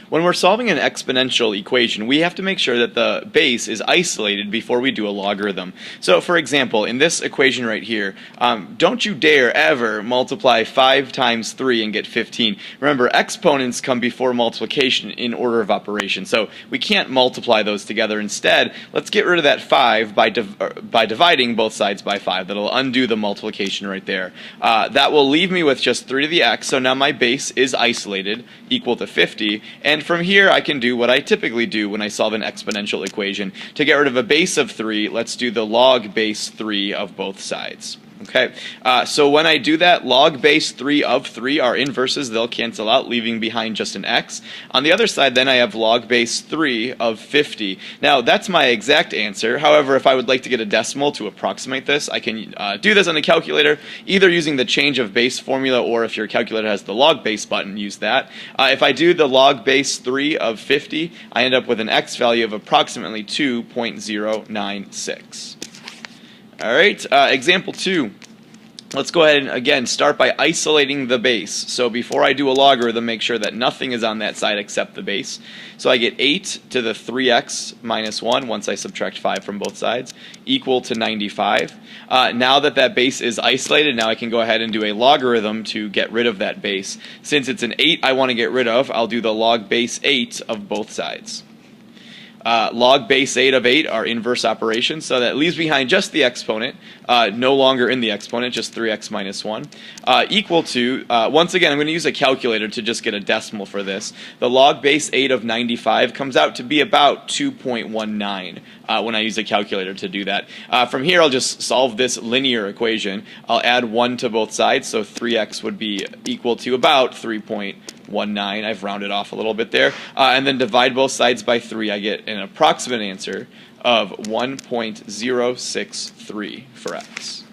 When we're solving an exponential equation, we have to make sure that the base is isolated before we do a logarithm. So, for example, in this equation right here, don't you dare ever multiply 5 times 3 and get 15. Remember, exponents come before multiplication in order of operation, so we can't multiply those together. Instead, let's get rid of that 5 by dividing both sides by 5. That'll undo the multiplication right there. That will leave me with just 3 to the x, so now my base is isolated, equal to 50, and from here I can do what I typically do when I solve an exponential equation. To get rid of a base of 3, let's do the log base 3 of both sides. Okay, so when I do that, log base 3 of 3 are inverses. They'll cancel out, leaving behind just an x. On the other side, then I have log base 3 of 50. Now, that's my exact answer. However, if I would like to get a decimal to approximate this, I can do this on a calculator, either using the change of base formula, or if your calculator has the log base button, use that. If I do the log base 3 of 50, I end up with an x value of approximately 2.096. Alright, example 2. Let's go ahead and again start by isolating the base. So before I do a logarithm, make sure that nothing is on that side except the base. So I get 8 to the 3x minus 1 once I subtract 5 from both sides, equal to 95. Now that that base is isolated, now I can go ahead and do a logarithm to get rid of that base. Since it's an 8 I want to get rid of, I'll do the log base 8 of both sides. Log base 8 of 8 are inverse operations, so that leaves behind just the exponent, no longer in the exponent, just 3x minus 1, equal to, once again, I'm going to use a calculator to just get a decimal for this. The log base 8 of 95 comes out to be about 2.19 when I use a calculator to do that. From here, I'll just solve this linear equation. I'll add 1 to both sides, so 3x would be equal to about 3.19. I've rounded off a little bit there. And then divide both sides by 3. I get an approximate answer of 1.063 for x.